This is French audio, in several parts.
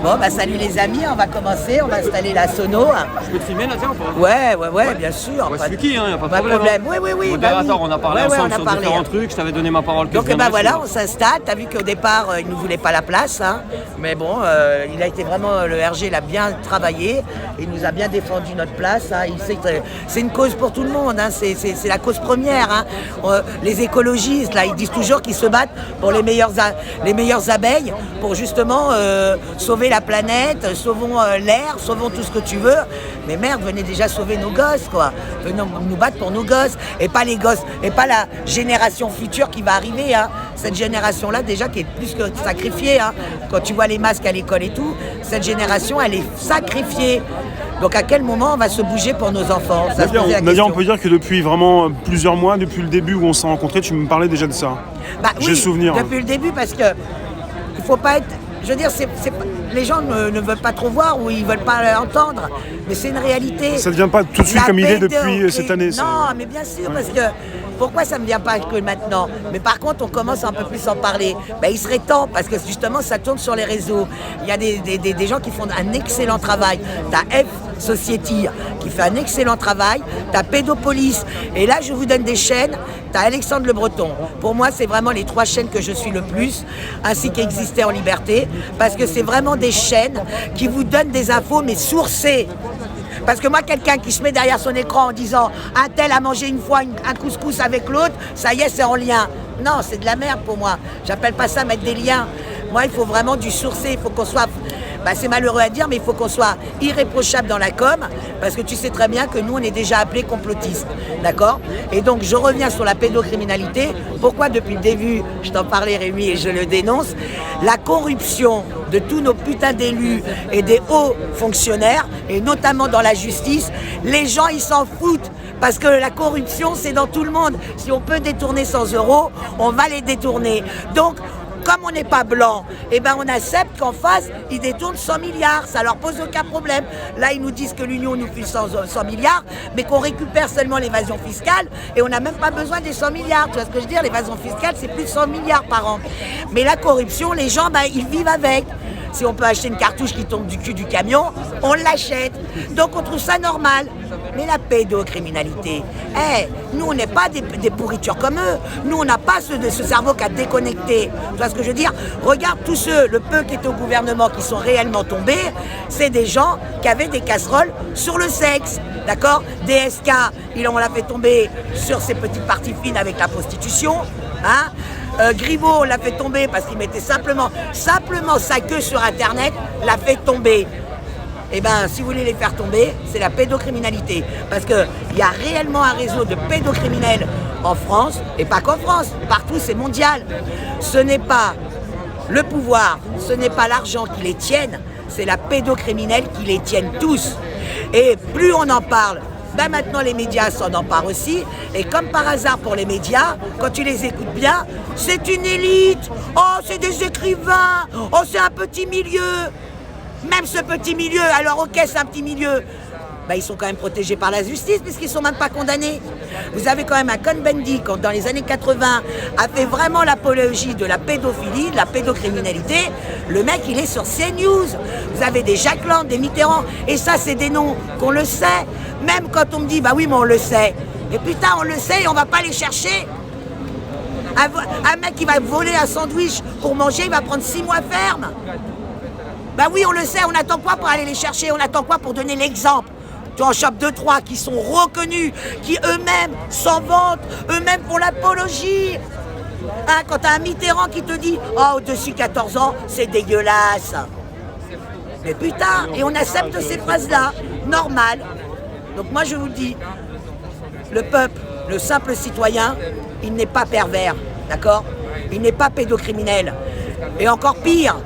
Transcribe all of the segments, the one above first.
Bon, bah salut les amis, on va commencer, on va installer la sono. Je peux te filmer là, tiens, ou pas? Ouais, bien sûr. Ouais, c'est qui, hein, y a pas de problème. Oui. Modérateur, on a parlé ensemble sur parlé. différents trucs, je t'avais donné ma parole. Donc voilà, on s'installe. T'as vu qu'au départ, il ne voulait pas la place, hein. Mais bon, il a été vraiment, le RG, il a bien travaillé, il nous a bien défendu notre place, hein. Il sait que c'est une cause pour tout le monde, hein. C'est la cause première, hein. Les écologistes, là, ils disent toujours qu'ils se battent pour les meilleures abeilles, pour justement sauver la planète, sauvons l'air, sauvons tout ce que tu veux. Mais merde, venez déjà sauver nos gosses, quoi. Venez nous battre pour nos gosses, et pas les gosses, et pas la génération future qui va arriver, hein. Cette génération-là, déjà, qui est plus que sacrifiée, hein. Quand tu vois les masques à l'école et tout, cette génération, elle est sacrifiée. Donc à quel moment on va se bouger pour nos enfants? Nadia, on peut dire que depuis vraiment plusieurs mois, depuis le début où on s'est rencontrés, tu me parlais déjà de ça. J'ai souvenir. Depuis le début, parce que il faut pas être... Je veux dire, les gens ne veulent pas trop voir ou ils veulent pas entendre, mais c'est une réalité. Ça ne devient pas tout de suite comme il est depuis cette année. Non, mais bien sûr, parce que pourquoi ça ne me vient pas que maintenant? Mais par contre, on commence un peu plus à en parler. Il serait temps, parce que justement, ça tourne sur les réseaux. Il y a des gens qui font un excellent travail. Tu as F Society qui fait un excellent travail. Tu as Pédopolis. Et là, je vous donne des chaînes. Tu as Alexandre Le Breton. Pour moi, c'est vraiment les 3 chaînes que je suis le plus, ainsi qu'Exister en liberté, parce que c'est vraiment des chaînes qui vous donnent des infos, mais sourcées. Parce que moi, quelqu'un qui se met derrière son écran en disant « un tel a mangé une fois un couscous avec l'autre, ça y est, c'est en lien ». Non, c'est de la merde pour moi. J'appelle pas ça mettre des liens. Moi, il faut vraiment du sourcé. Il faut qu'on soit... c'est malheureux à dire, mais il faut qu'on soit irréprochable dans la com, parce que tu sais très bien que nous, on est déjà appelés complotistes, d'accord? Et donc, je reviens sur la pédocriminalité. Pourquoi, depuis le début, je t'en parlais, Rémi, et je le dénonce, la corruption de tous nos putains d'élus et des hauts fonctionnaires, et notamment dans la justice, les gens, ils s'en foutent. Parce que la corruption, c'est dans tout le monde. Si on peut détourner 100 €, on va les détourner. Donc, comme on n'est pas blanc, on accepte qu'en face, ils détournent 100 milliards. Ça leur pose aucun problème. Là, ils nous disent que l'Union nous file 100 milliards, mais qu'on récupère seulement l'évasion fiscale et on n'a même pas besoin des 100 milliards. Tu vois ce que je veux dire? L'évasion fiscale, c'est plus de 100 milliards par an. Mais la corruption, les gens, ils vivent avec. Si on peut acheter une cartouche qui tombe du cul du camion, on l'achète. Donc on trouve ça normal. Mais la pédocriminalité, nous on n'est pas des pourritures comme eux. Nous on n'a pas ce cerveau qui a déconnecté. Tu vois ce que je veux dire? Regarde tous ceux, le peu qui étaient au gouvernement, qui sont réellement tombés, c'est des gens qui avaient des casseroles sur le sexe. D'accord? DSK, on l'a fait tomber sur ses petites parties fines avec la prostitution. Hein? Griveaux, on l'a fait tomber parce qu'il mettait simplement sa queue sur Internet, l'a fait tomber. Si vous voulez les faire tomber, c'est la pédocriminalité. Parce qu'il y a réellement un réseau de pédocriminels en France, et pas qu'en France, partout c'est mondial. Ce n'est pas le pouvoir, ce n'est pas l'argent qui les tienne, c'est la pédocriminelle qui les tienne tous. Et plus on en parle, maintenant les médias s'en emparent aussi, et comme par hasard pour les médias, quand tu les écoutes bien, c'est une élite, oh c'est des écrivains, oh c'est un petit milieu. Même ce petit milieu, alors ok c'est un petit milieu, ils sont quand même protégés par la justice puisqu'ils ne sont même pas condamnés. Vous avez quand même un Cohn-Bendit qui dans les années 80 a fait vraiment l'apologie de la pédophilie, de la pédocriminalité. Le mec il est sur CNews. Vous avez des Jacques Lang, des Mitterrand, et ça c'est des noms qu'on le sait. Même quand on me dit oui mais on le sait. Et putain on le sait et on va pas les chercher. Un mec qui va voler un sandwich pour manger, il va prendre 6 mois ferme. Oui, on le sait, on attend quoi pour aller les chercher? On attend quoi pour donner l'exemple? Tu en chopes 2-3 qui sont reconnus, qui eux-mêmes s'en vantent, eux-mêmes font l'apologie. Quand t'as un Mitterrand qui te dit « Oh, au-dessus 14 ans, c'est dégueulasse ». Mais putain, et on accepte ces phrases-là, normal. Donc moi je vous le dis, le peuple, le simple citoyen, il n'est pas pervers, d'accord? Il n'est pas pédocriminel. Et encore pire,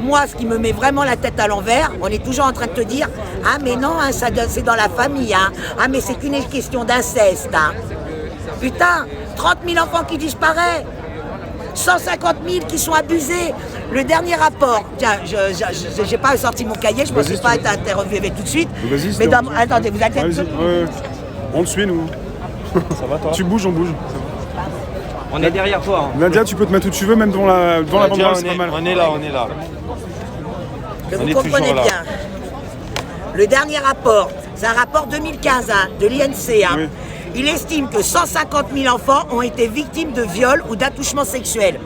moi, ce qui me met vraiment la tête à l'envers, on est toujours en train de te dire « Ah mais non, ça c'est dans la famille, ah mais c'est qu'une question d'inceste, Putain, 30 000 enfants qui disparaissent, 150 000 qui sont abusés. Le dernier rapport, tiens, je n'ai pas sorti mon cahier, je ne pense pas être interviewé tout de suite. Mais attendez, vous êtes... On te suit, nous. Ça va, toi? Tu bouges, on bouge. On est derrière toi. Nadia, tu peux te mettre où tu veux, même devant la bande, c'est pas mal. On est là. que vous comprenez bien. Le dernier rapport, c'est un rapport 2015 de l'INC. Oui. Il estime que 150 000 enfants ont été victimes de viols ou d'attouchements sexuels.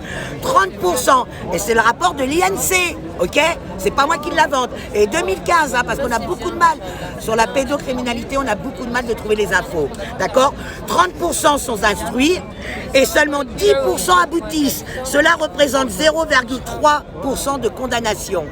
30%, et c'est le rapport de l'INC, ok? C'est pas moi qui l'invente. Et 2015, parce qu'on a beaucoup de mal. Sur la pédocriminalité, on a beaucoup de mal de trouver les infos, d'accord? 30% sont instruits et seulement 10% aboutissent. Cela représente 0,3% de condamnation.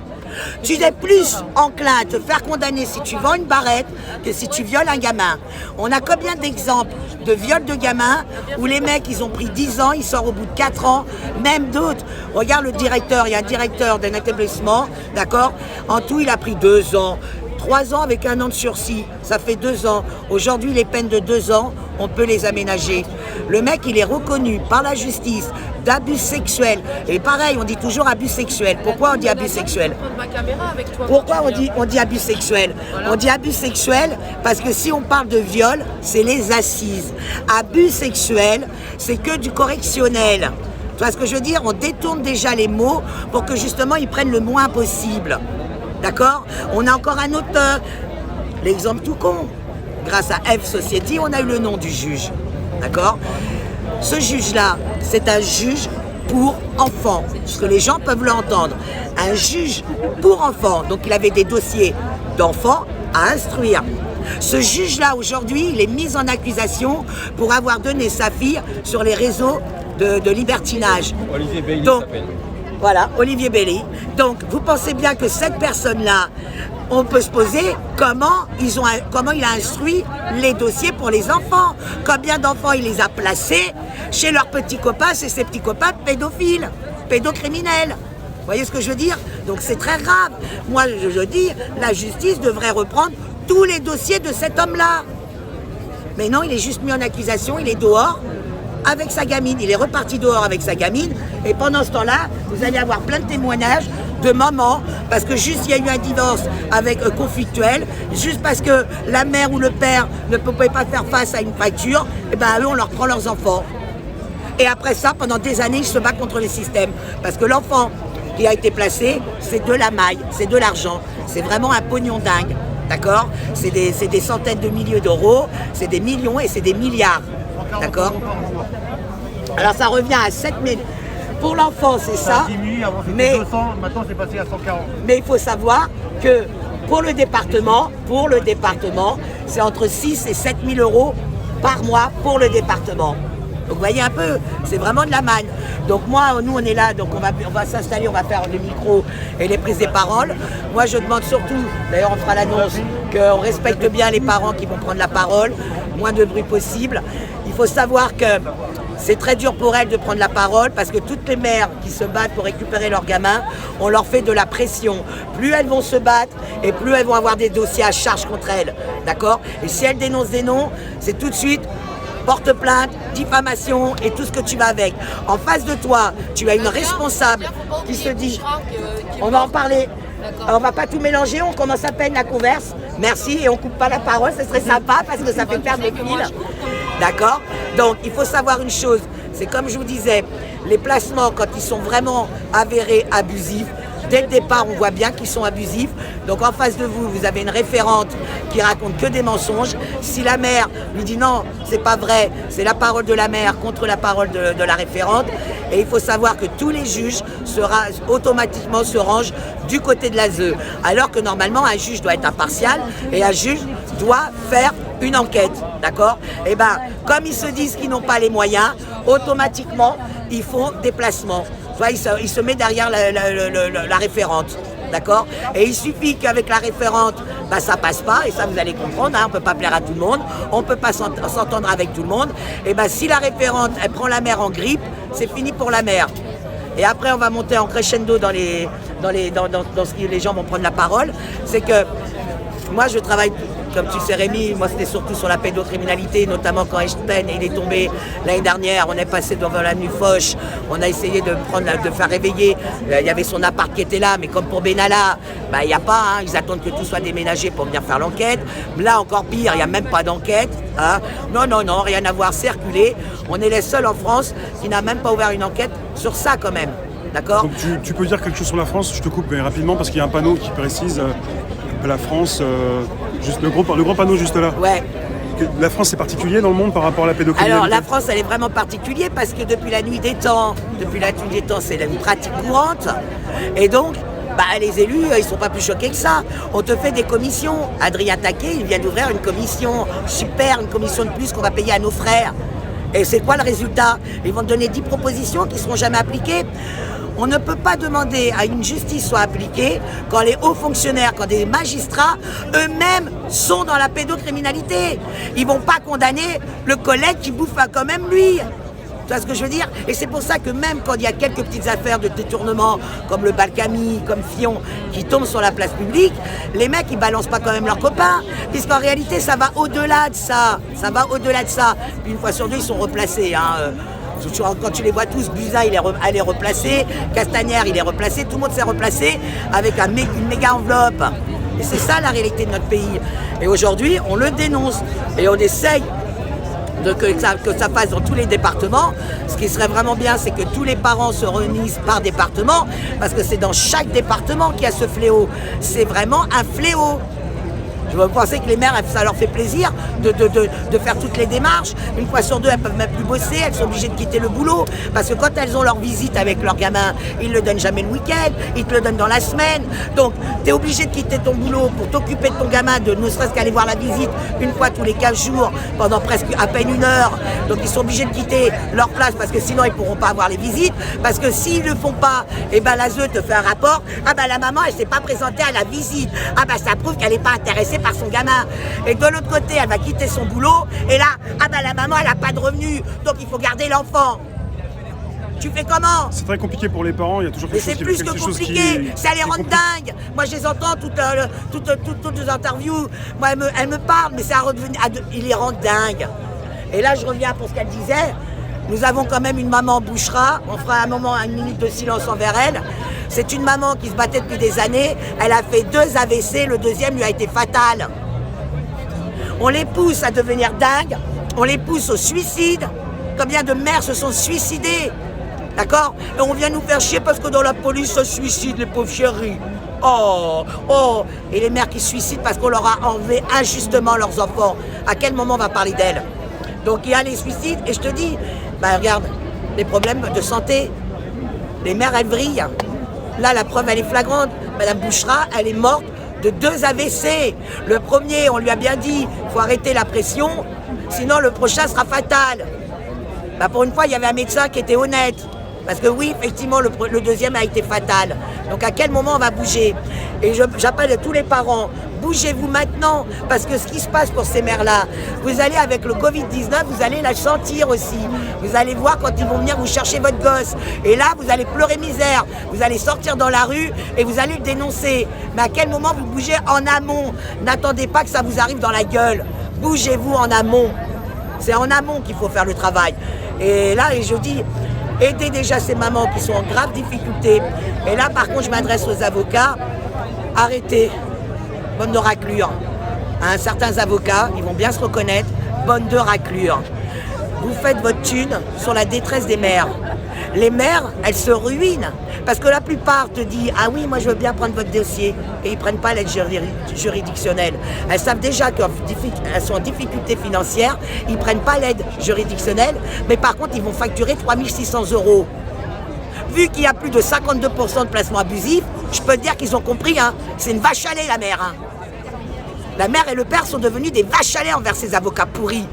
Tu es plus enclin à te faire condamner si tu vends une barrette que si tu violes un gamin. On a combien d'exemples de viols de gamins où les mecs, ils ont pris 10 ans, ils sortent au bout de 4 ans, même d'autres. Regarde le directeur, il y a un directeur d'un établissement, d'accord? En tout, il a pris 2 ans. 3 ans avec 1 an de sursis, ça fait 2 ans. Aujourd'hui, les peines de 2 ans, on peut les aménager. Le mec, il est reconnu par la justice d'abus sexuels. Et pareil, on dit toujours abus sexuels. Pourquoi on dit abus sexuels? Pourquoi on dit abus sexuels? On dit abus sexuels parce que si on parle de viol, c'est les assises. Abus sexuels, c'est que du correctionnel. Tu vois ce que je veux dire? On détourne déjà les mots pour que justement ils prennent le moins possible. D'accord? On a encore un autre, l'exemple tout con. Grâce à F Society, on a eu le nom du juge. D'accord? Ce juge-là, c'est un juge pour enfants, parce que les gens peuvent l'entendre. Un juge pour enfants, donc il avait des dossiers d'enfants à instruire. Ce juge-là, aujourd'hui, il est mis en accusation pour avoir donné sa fille sur les réseaux de libertinage. Olivier Bailly s'appelle. Voilà, Olivier Bailly. Donc, vous pensez bien que cette personne-là, on peut se poser comment il a instruit les dossiers pour les enfants. Combien d'enfants il les a placés chez leurs petits copains, chez ses petits copains pédophiles, pédocriminels. Vous voyez ce que je veux dire? Donc c'est très grave. Moi, je dis, la justice devrait reprendre tous les dossiers de cet homme-là. Mais non, il est juste mis en accusation, il est dehors avec sa gamine. Il est reparti dehors avec sa gamine. Et pendant ce temps-là, vous allez avoir plein de témoignages de mamans, parce que juste il y a eu un divorce avec conflictuel, juste parce que la mère ou le père ne pouvait pas faire face à une fracture, et ben eux on leur prend leurs enfants. Et après ça, pendant des années, ils se battent contre les systèmes. Parce que l'enfant qui a été placé, c'est de la maille, c'est de l'argent, c'est vraiment un pognon dingue. D'accord? C'est des centaines de milliers d'euros, c'est des millions et c'est des milliards. D'accord? Alors ça revient à 7 000. Pour l'enfant, c'est ça. Mais 200, maintenant c'est passé à 140. Mais il faut savoir que pour le département, c'est entre 6 et 7 000 euros par mois pour le département. Donc vous voyez un peu, c'est vraiment de la manne. Donc moi, nous on est là, donc on va s'installer, on va faire le micro et les prises des paroles. Moi je demande surtout, d'ailleurs on fera l'annonce, qu'on respecte bien les parents qui vont prendre la parole, moins de bruit possible. Il faut savoir que c'est très dur pour elles de prendre la parole parce que toutes les mères qui se battent pour récupérer leurs gamins, on leur fait de la pression. Plus elles vont se battre et plus elles vont avoir des dossiers à charge contre elles. D'accord? Et si elles dénoncent des noms, c'est tout de suite porte plainte, diffamation et tout ce que tu vas avec. En face de toi, tu as une responsable qui se dit, on va en parler, on va pas tout mélanger, on commence à peine la converse, merci, et on coupe pas la parole, ce serait sympa parce que ça fait perdre les fils. D'accord? Donc il faut savoir une chose, c'est comme je vous disais, les placements quand ils sont vraiment avérés abusifs, dès le départ, on voit bien qu'ils sont abusifs. Donc en face de vous, vous avez une référente qui raconte que des mensonges. Si la mère lui dit non, c'est pas vrai, c'est la parole de la mère contre la parole de la référente. Et il faut savoir que tous les juges automatiquement se rangent du côté de l'ASE. Alors que normalement, un juge doit être impartial et un juge doit faire une enquête. D'accord? Et bien, comme ils se disent qu'ils n'ont pas les moyens, automatiquement, ils font des placements. Il se met derrière la référente, d'accord? Et il suffit qu'avec la référente, ça passe pas, et ça vous allez comprendre, hein, on ne peut pas plaire à tout le monde, on ne peut pas s'entendre avec tout le monde. Et si la référente, elle prend la mère en grippe, c'est fini pour la mère. Et après, on va monter en crescendo dans ce que les gens vont prendre la parole. C'est que moi, je travaille, comme tu sais Rémi, moi c'était surtout sur la pédocriminalité, notamment quand Einstein il est tombé l'année dernière, on est passé devant la nuit Foch, on a essayé de faire réveiller, il y avait son appart qui était là, mais comme pour Benalla, il n'y a pas, hein, ils attendent que tout soit déménagé pour venir faire l'enquête. Là encore pire, il n'y a même pas d'enquête. Hein. Non, rien à voir, circuler. On est les seuls en France qui n'a même pas ouvert une enquête sur ça quand même. D'accord ? Donc tu peux dire quelque chose sur la France, je te coupe mais rapidement parce qu'il y a un panneau qui précise que la France, juste le grand panneau juste là. Ouais. Que la France est particulier dans le monde par rapport à la pédocriminalité. Alors la France, elle est vraiment particulière parce que depuis la nuit des temps, c'est une pratique courante. Et donc, les élus, ils sont pas plus choqués que ça. On te fait des commissions. Adrien Taquet, il vient d'ouvrir une commission super, une commission de plus qu'on va payer à nos frères. Et c'est quoi le résultat ? Ils vont te donner 10 propositions qui ne seront jamais appliquées. On ne peut pas demander à une justice soit appliquée quand les hauts fonctionnaires, quand des magistrats, eux-mêmes sont dans la pédocriminalité. Ils ne vont pas condamner le collègue qui bouffe quand même lui. Tu vois ce que je veux dire ? Et c'est pour ça que même quand il y a quelques petites affaires de détournement, comme le Balkany, comme Fillon, qui tombent sur la place publique, les mecs, ils balancent pas quand même leurs copains. Puisqu'en réalité, ça va au-delà de ça. Ça va au-delà de ça. Puis une fois sur deux, ils sont replacés. Quand tu les vois tous, Buzyn, elle est replacée, Castagnère, il est replacé, tout le monde s'est replacé avec une méga enveloppe. Et c'est ça la réalité de notre pays. Et aujourd'hui, on le dénonce. Et on essaye que ça passe dans tous les départements. Ce qui serait vraiment bien, c'est que tous les parents se réunissent par département, parce que c'est dans chaque département qu'il y a ce fléau. C'est vraiment un fléau. Je pensais que les mères, ça leur fait plaisir de faire toutes les démarches. Une fois sur deux, elles ne peuvent même plus bosser, elles sont obligées de quitter le boulot. Parce que quand elles ont leur visite avec leur gamin, ils ne le donnent jamais le week-end, ils te le donnent dans la semaine. Donc, tu es obligé de quitter ton boulot pour t'occuper de ton gamin, de ne serait-ce qu'aller voir la visite une fois tous les 15 jours, pendant presque à peine 1 heure. Donc, ils sont obligés de quitter leur place parce que sinon, ils ne pourront pas avoir les visites. Parce que s'ils ne le font pas, l'ASE te fait un rapport. La maman, elle ne s'est pas présentée à la visite. Ça prouve qu'elle n'est pas intéressée par son gamin. Et de l'autre côté, elle va quitter son boulot et là, la maman, elle n'a pas de revenus, donc il faut garder l'enfant. Tu fais comment ? C'est très compliqué pour les parents, il y a toujours quelque chose qui... Mais c'est plus que compliqué, ça les rend dingues. Moi, je les entends toutes les interviews. Moi, elle me parle, mais ça il les rend dingues. Et là, je reviens pour ce qu'elle disait. Nous avons quand même une maman Bouchra. On fera un moment, 1 minute de silence envers elle. C'est une maman qui se battait depuis des années. Elle a fait 2 AVC, le 2e lui a été fatal. On les pousse à devenir dingues, on les pousse au suicide. Combien de mères se sont suicidées ? D'accord ? Et on vient nous faire chier parce que dans la police, ça se suicide, les pauvres chéris. Oh. Et les mères qui se suicident parce qu'on leur a enlevé injustement leurs enfants. À quel moment on va parler d'elles ? Donc il y a les suicides, et je te dis, regarde, les problèmes de santé, les mères, elles vrillent. Là, la preuve, elle est flagrante. Madame Bouchra, elle est morte de 2 AVC. Le premier, on lui a bien dit, il faut arrêter la pression, sinon le prochain sera fatal. Pour une fois, il y avait un médecin qui était honnête. Parce que oui, effectivement, le 2e a été fatal. Donc à quel moment on va bouger ? Et j'appelle tous les parents, bougez-vous maintenant, parce que ce qui se passe pour ces mères-là, vous allez avec le Covid-19, vous allez la sentir aussi. Vous allez voir quand ils vont venir vous chercher votre gosse. Et là, vous allez pleurer misère. Vous allez sortir dans la rue et vous allez le dénoncer. Mais à quel moment vous bougez en amont ? N'attendez pas que ça vous arrive dans la gueule. Bougez-vous en amont. C'est en amont qu'il faut faire le travail. Et là, je dis... Aidez déjà ces mamans qui sont en grave difficulté. Et là, par contre, je m'adresse aux avocats. Arrêtez, bande de raclures. Certains avocats, ils vont bien se reconnaître, bande de raclures. Vous faites votre thune sur la détresse des mères. Les mères, elles se ruinent. Parce que la plupart te disent « Ah oui, moi je veux bien prendre votre dossier ». Et ils ne prennent pas l'aide juridictionnelle. Elles savent déjà qu'elles sont en difficulté financière. Ils ne prennent pas l'aide juridictionnelle. Mais par contre, ils vont facturer 3 600 €. Vu qu'il y a plus de 52% de placements abusifs, je peux te dire qu'ils ont compris. C'est une vache à lait, la mère. La mère et le père sont devenus des vaches à lait envers ces avocats pourris.